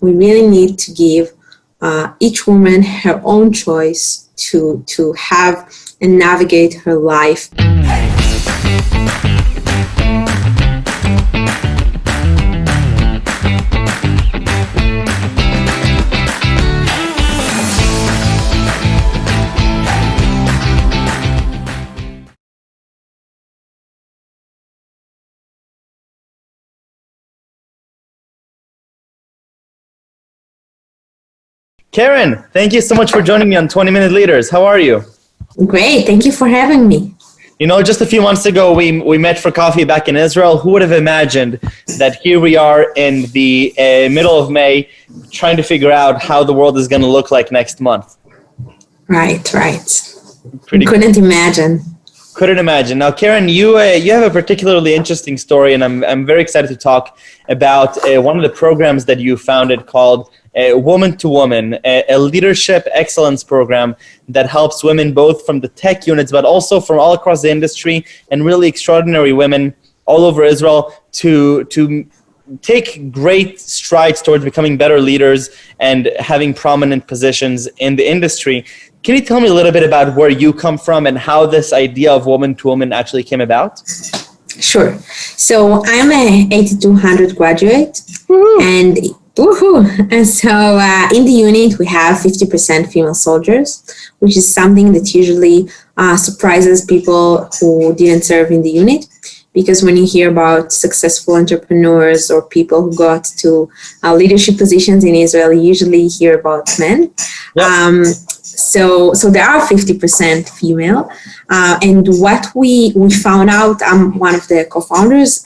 we really need to give each woman her own choice to have and navigate her life. Keren, thank you so much for joining me on 20 Minute Leaders. How are you? Great. Thank you for having me. You know, just a few months ago, we met for coffee back in Israel. Who would have imagined that here we are in the middle of May trying to figure out how the world is going to look like next month? Right. Couldn't imagine. Couldn't imagine. Now, Keren, you have a particularly interesting story, and I'm very excited to talk about one of the programs that you founded called Woman to Woman, a leadership excellence program that helps women both from the tech units, but also from all across the industry, and really extraordinary women all over Israel to take great strides towards becoming better leaders and having prominent positions in the industry. Can you tell me a little bit about where you come from and how this idea of Woman to Woman actually came about? Sure. So I'm a 8200 graduate. Woo-hoo. And so in the unit, we have 50% female soldiers, which is something that usually surprises people who didn't serve in the unit. Because when you hear about successful entrepreneurs or people who got to leadership positions in Israel, you usually hear about men. Yep. So there are 50% female. And what we found out, I'm one of the co-founders,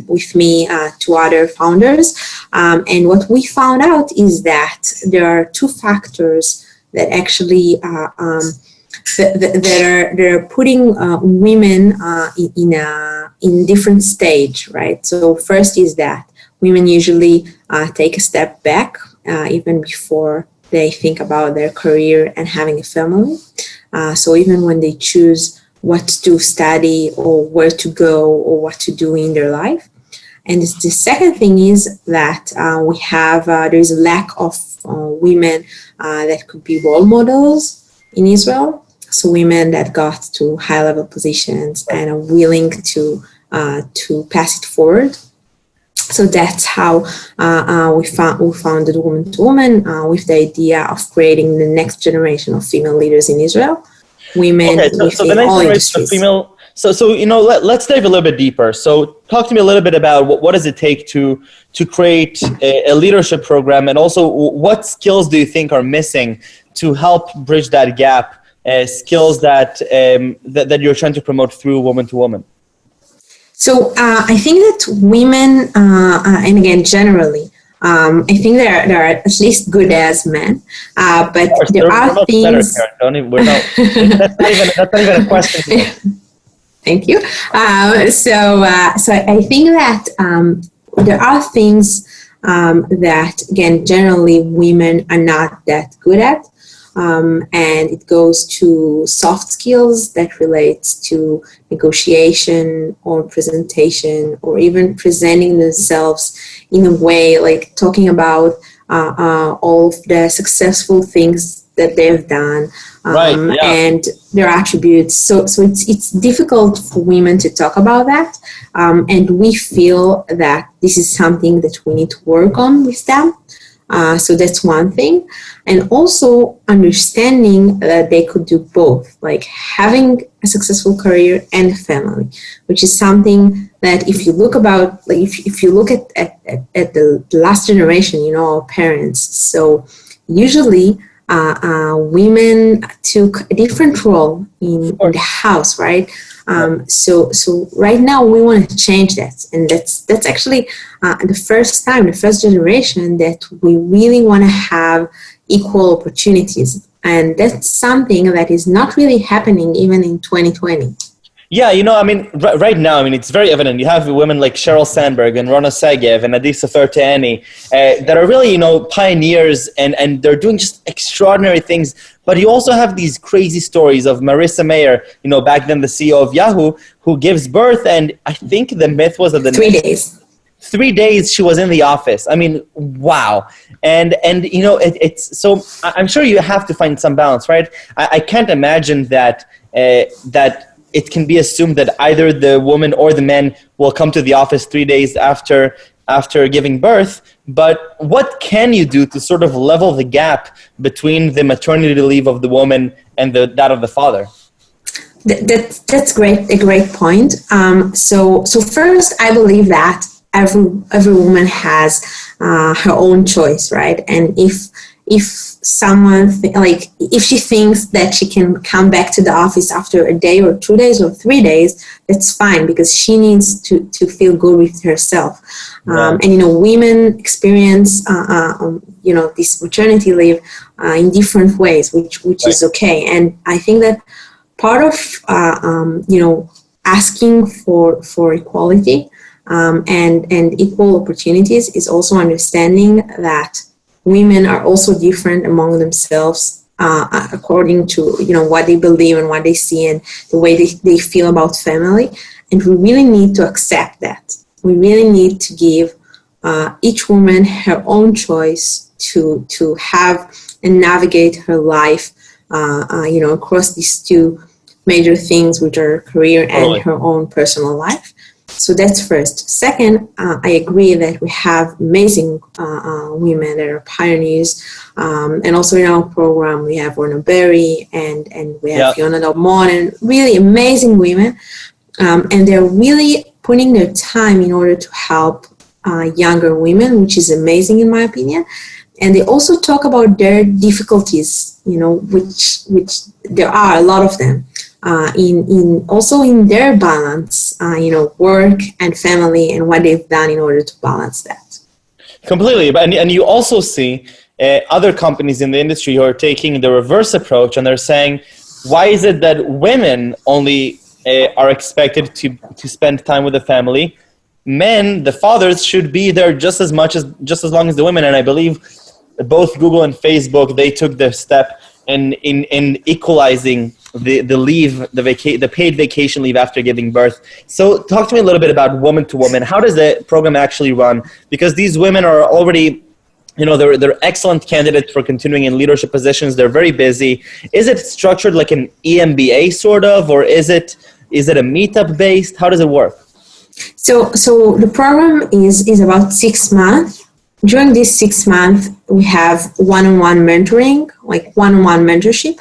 with me, two other founders. And what we found out is that there are two factors that actually they're putting women in different stage, right? So first is that women usually take a step back even before they think about their career and having a family. So even when they choose what to study or where to go or what to do in their life. And the second thing is that we have, there's a lack of women that could be role models in Israel. So women that got to high-level positions and are willing to pass it forward. So that's how we founded Woman to Woman with the idea of creating the next generation of female leaders in Israel. Women within all industries. So you know, let's dive a little bit deeper. So talk to me a little bit about what does it take to create a leadership program, and also what skills do you think are missing to help bridge that gap? Skills that you're trying to promote through Woman to Woman? So I think that women, and again, generally, I think they are at least good as men, but there are things... That's not even a question. Thank you. So I think that there are things that, again, generally women are not that good at. And it goes to soft skills that relates to negotiation or presentation or even presenting themselves in a way like talking about all of the successful things that they've done and their attributes. So it's difficult for women to talk about that. And we feel that this is something that we need to work on with them. So that's one thing. And also understanding that they could do both, like having a successful career and a family, which is something that if you look about, like if you look at the last generation, you know, our parents, so usually women took a different role in the house, right? So right now we want to change that, and that's actually the first generation that we really want to have equal opportunities, and that's something that is not really happening even in 2020. Yeah, you know, I mean, right now, I mean, it's very evident. You have women like Sheryl Sandberg and Rona Segev and Adisa Ferteani that are really, you know, pioneers, and they're doing just extraordinary things. But you also have these crazy stories of Marissa Mayer, you know, back then the CEO of Yahoo, who gives birth, and I think the myth was that 3 days. 3 days she was in the office. I mean, wow. And you know, it's so I'm sure you have to find some balance, right? I can't imagine that that it can be assumed that either the woman or the man will come to the office 3 days after giving birth. But what can you do to sort of level the gap between the maternity leave of the woman and that of the father? That's great. A great point. So first, I believe that every woman has her own choice, right? And if someone if she thinks that she can come back to the office after a day or 2 days or 3 days, that's fine, because she needs to feel good with herself. And you know, women experience you know, this maternity leave in different ways, which is okay. And I think that part of you know, asking for equality and equal opportunities is also understanding that women are also different among themselves according to, you know, what they believe and what they see and the way they feel about family. And we really need to accept that. We really need to give each woman her own choice to have and navigate her life, you know, across these two major things, which are career and her own personal life. So that's first. Second, I agree that we have amazing women that are pioneers. And also in our program, we have Orna Berry and we have Fiona Dalmon, and really amazing women. And they're really putting their time in order to help younger women, which is amazing in my opinion. And they also talk about their difficulties, you know, which there are a lot of them. Also in their balance, you know, work and family, and what they've done in order to balance that. Completely, and you also see other companies in the industry who are taking the reverse approach, and they're saying, why is it that women only are expected to spend time with the family? Men, the fathers, should be there just as long as the women. And I believe both Google and Facebook, they took the step in equalizing the leave, the paid vacation leave after giving birth. So talk to me a little bit about woman to woman. How does the program actually run? Because these women are already, you know, they're excellent candidates for continuing in leadership positions. They're very busy. Is it structured like an EMBA sort of, or is it a meetup based? How does it work? So the program is about 6 months. During this 6 months, we have one-on-one mentoring, like one-on-one mentorship.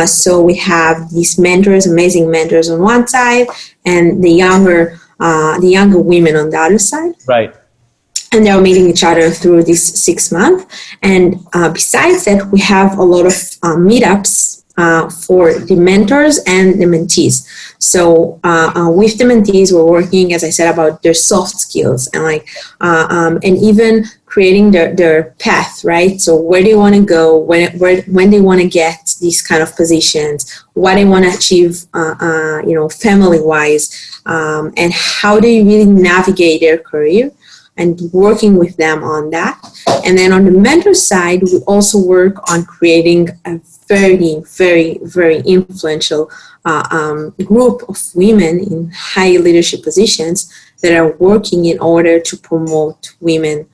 So we have these mentors, amazing mentors on one side, and the younger women on the other side. Right. And they're meeting each other through this 6 months. And besides that, we have a lot of meetups for the mentors and the mentees. So with the mentees, we're working, as I said, about their soft skills and and even creating their path, right? So where they want to go, when they want to get these kind of positions, what they want to achieve, you know, family-wise, and how they really navigate their career, and working with them on that. And then on the mentor side, we also work on creating a very, very, very influential group of women in high leadership positions that are working in order to promote women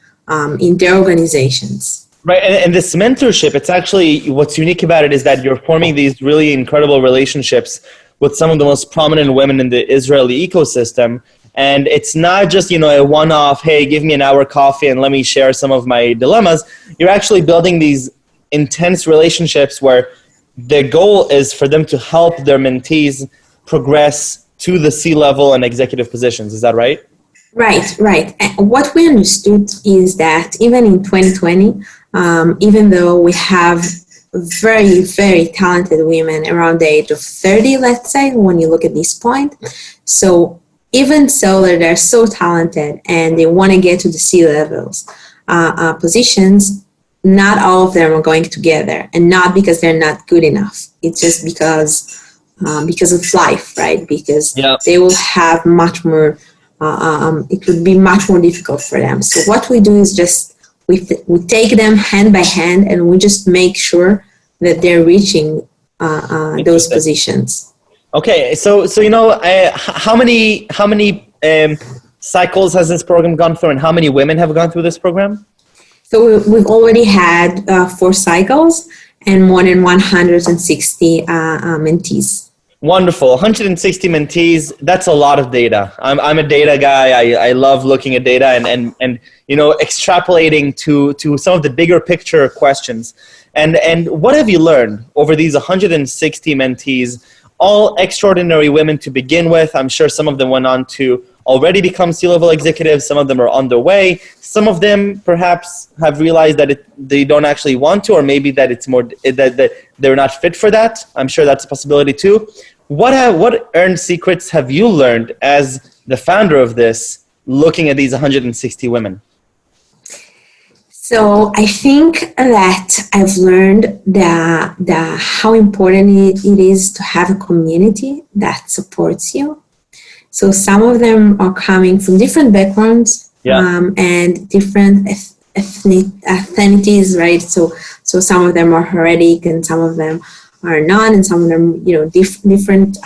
in their organizations. Right, and this mentorship, it's actually, what's unique about it is that you're forming these really incredible relationships with some of the most prominent women in the Israeli ecosystem. And it's not just, you know, a one-off, hey, give me an hour coffee and let me share some of my dilemmas. You're actually building these intense relationships where the goal is for them to help their mentees progress to the C-level and executive positions. Is that right? Right. And what we understood is that even in 2020, even though we have very, very talented women around the age of 30, let's say, when you look at this point, so even so that they're so talented and they want to get to the C-levels positions, not all of them are going to get there, and not because they're not good enough. It's just because of life, right? Because they will have much more, it would be much more difficult for them. So what we do is just, we take them hand by hand, and we just make sure that they're reaching those positions. Okay, so you know, how many cycles has this program gone through, and how many women have gone through this program? So we've already had 4 cycles and more than 160 mentees. Wonderful. 160 mentees. That's a lot of data. I'm a data guy. I love looking at data and extrapolating to some of the bigger picture questions. And what have you learned over these 160 mentees? All extraordinary women to begin with. I'm sure some of them went on to already become C-level executives. Some of them are on their way. Some of them perhaps have realized that they don't actually want to, or maybe that it's more that they're not fit for that. I'm sure that's a possibility too. What earned secrets have you learned as the founder of this, looking at these 160 women? So I think that I've learned how important it is to have a community that supports you. So some of them are coming from different backgrounds, and different ethnicities, right? So some of them are Haredic and some of them are not, and some of them, different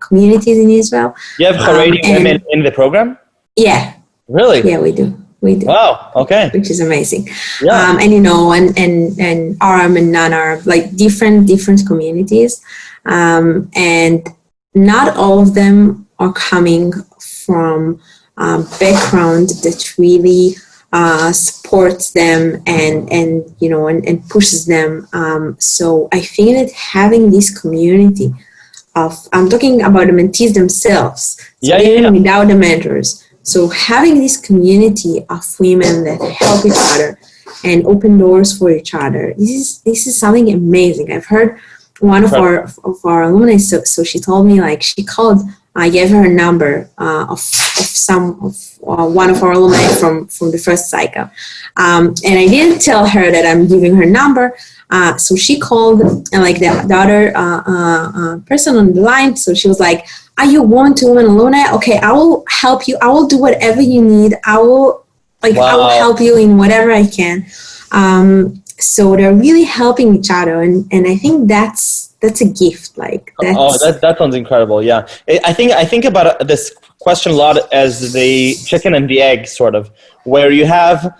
communities in Israel. You have Haredi women in the program? Yeah. Really? Yeah, we do. Wow. Okay. Which is amazing. Yeah. And Arab and non-Arab, like different communities, and not all of them are coming from background that really supports them and pushes them. So I feel that having this community I'm talking about the mentees themselves, without the mentors. So having this community of women that help each other and open doors for each other, this is something amazing. I've heard one of our alumni, so she told me, like, she called, I gave her a number of one of our alumni from the first cycle, and I didn't tell her that I'm giving her number. So she called, and like the other person on the line, so she was like, "Are you woman to woman alumni? Okay, I will help you. I will do whatever you need. I will help you in whatever I can." So they're really helping each other, and I think that's a gift. That sounds incredible. Yeah, I think about this question a lot as the chicken and the egg, sort of, where you have.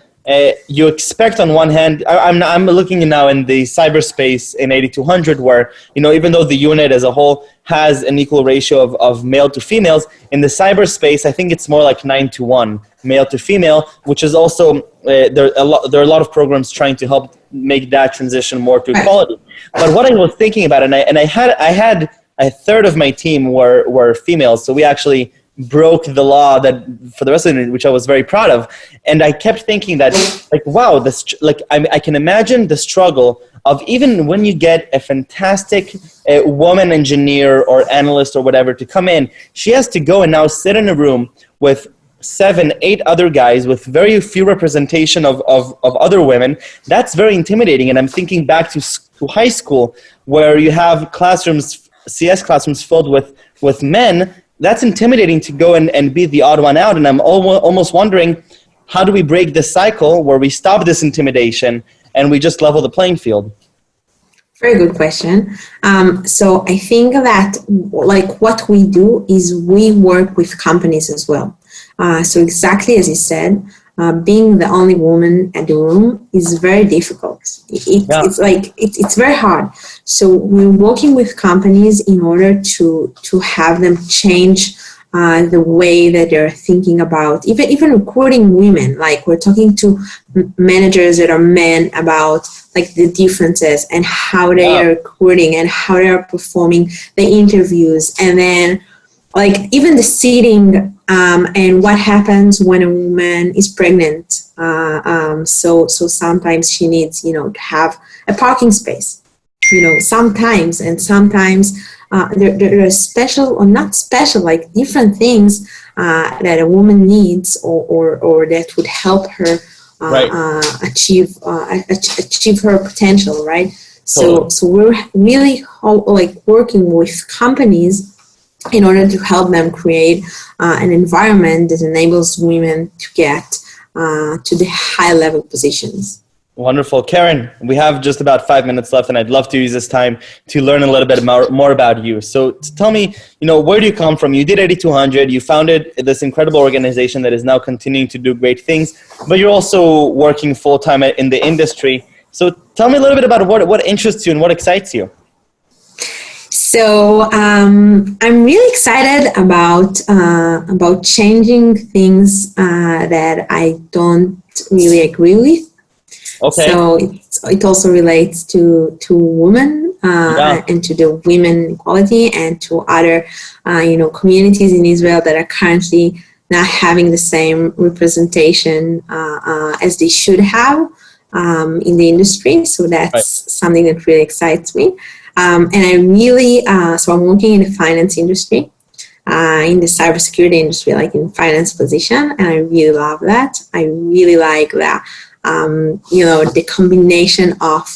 You expect on one hand, I'm looking now in the cyberspace in 8200, where, even though the unit as a whole has an equal ratio of male to females, in the cyberspace, I think it's more like 9-1, male to female, which is also, there are a lot of programs trying to help make that transition more to equality. But what I was thinking about, and I had a third of my team were females, so we actually broke the law that for the rest of it, which I was very proud of. And I kept thinking that, like, wow, I can imagine the struggle of, even when you get a fantastic woman engineer or analyst or whatever to come in, she has to go and now sit in a room with 7-8 other guys with very few representation of other women. That's very intimidating. And I'm thinking back to high school, where you have classrooms, CS classrooms filled with men. That's intimidating to go and be the odd one out. And I'm almost wondering, how do we break this cycle where we stop this intimidation and we just level the playing field? Very good question. So I think that, like, what we do is we work with companies as well. So exactly as you said, being the only woman at the room is very difficult. It's very hard. So we're working with companies in order to have them change the way that they're thinking about even recruiting women. Like, we're talking to managers that are men about, like, the differences and how they are recruiting and how they are performing the interviews, and then, like, even the seating and what happens when a woman is pregnant. So sometimes she needs, to have a parking space, sometimes, and sometimes there are special or not special, like, different things that a woman needs or that would help her achieve her potential, right? So we're really working with companies in order to help them create an environment that enables women to get to the high level positions. Wonderful. Keren, we have just about 5 minutes left, and I'd love to use this time to learn a little bit more about you. So tell me, where do you come from? You did 8200. You founded this incredible organization that is now continuing to do great things, but you're also working full-time in the industry. So tell me a little bit about what interests you and what excites you. So I'm really excited about changing things that I don't really agree with. Okay. So it also relates to women and to the women equality and to other communities in Israel that are currently not having the same representation as they should have in the industry. So that's something that really excites me. And I really so I'm working in the finance industry. In the cybersecurity industry, like in finance position, and I really love that. I really like that. The combination of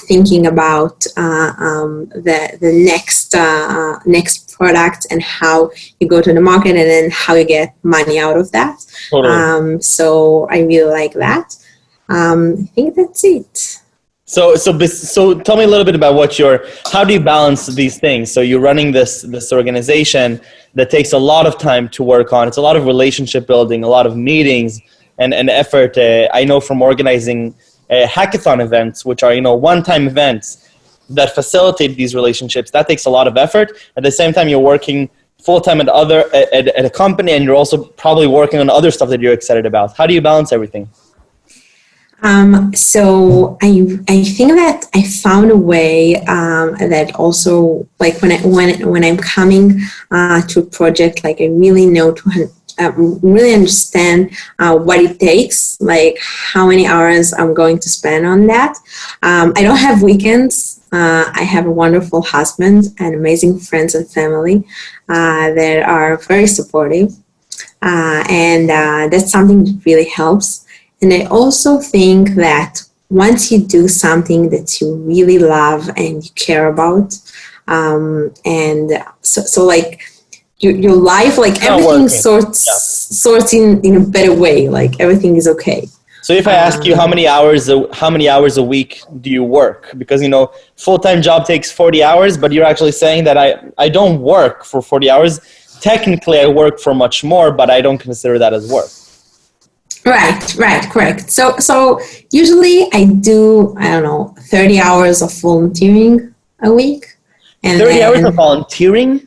thinking about the next product and how you go to the market and then how you get money out of that. Totally. So I really like that. I think that's it. So tell me a little bit about how do you balance these things? So you're running this organization that takes a lot of time to work on. It's a lot of relationship building, a lot of meetings and effort. I know from organizing hackathon events, which are, one-time events that facilitate these relationships, that takes a lot of effort. At the same time, you're working full-time at a company, and you're also probably working on other stuff that you're excited about. How do you balance everything? So I think that I found a way that also, like when I'm coming to a project, like I really know to really understand what it takes, like how many hours I'm going to spend on that. I don't have weekends. I have a wonderful husband and amazing friends and family that are very supportive, and that's something that really helps. And I also think that once you do something that you really love and you care about, and so like your life, like everything sorts in a better way. Like everything is okay. So if I ask you how many hours a week do you work? Because full-time job takes 40 hours, but you're actually saying that I don't work for 40 hours. Technically, I work for much more, but I don't consider that as work. Right, correct. So usually I do, 30 hours of volunteering a week. And 30 hours of volunteering?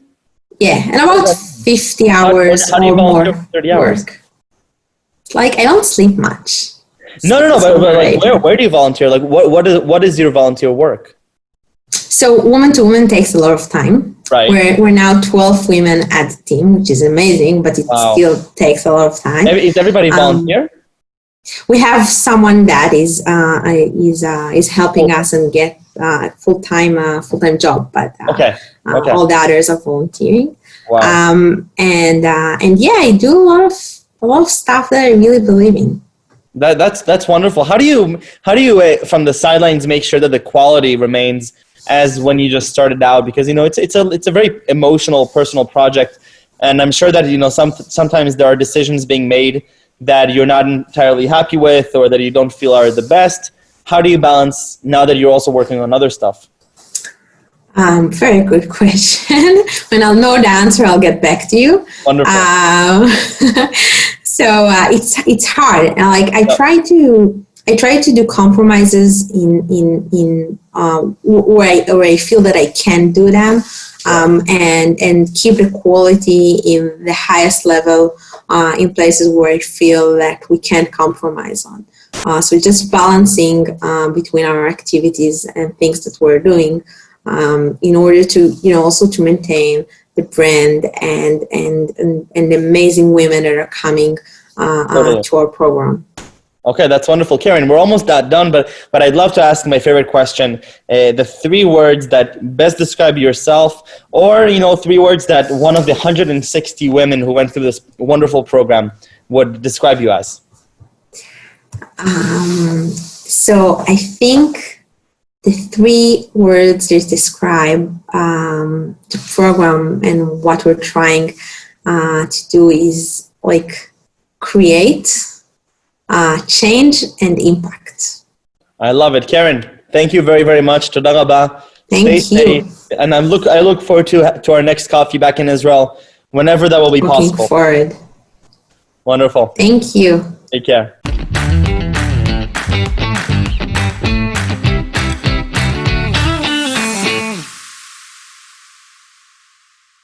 Yeah, and about 50 hours how do you or more 30 hours? work. Like I don't sleep much. No, but like where do you volunteer? Like what is your volunteer work? So woman to woman takes a lot of time. Right. We're now 12 women at the team, which is amazing, but it still takes a lot of time. Is everybody volunteer? We have someone that is helping us and get full-time job, but all the others are volunteering. Wow. And yeah, I do a lot of stuff that I really believe in. That's wonderful. How do you from the sidelines make sure that the quality remains as when you just started out? Because it's a very emotional, personal project, and I'm sure that sometimes there are decisions being made that you're not entirely happy with or that you don't feel are the best. How do you balance now that you're also working on other stuff? Very good question. When I'll know the answer, I'll get back to you. Wonderful. So it's hard. Like I try to do compromises in where I feel that I can do them, and keep the quality in the highest level in places where I feel that we can't compromise on. So just balancing between our activities and things that we're doing in order to also to maintain the brand and the amazing women that are coming to our program. Okay, that's wonderful. Keren, we're almost done, but I'd love to ask my favorite question, the 3 words that best describe yourself, or 3 words that one of the 160 women who went through this wonderful program would describe you as. So I think the 3 words that describe the program and what we're trying to do is like create, change, and impact. I love it. Keren, thank you very, very much. Toda rabba. Thank you. Safe. And I look forward to our next coffee back in Israel, whenever that will be possible. Looking forward. Wonderful. Thank you. Take care.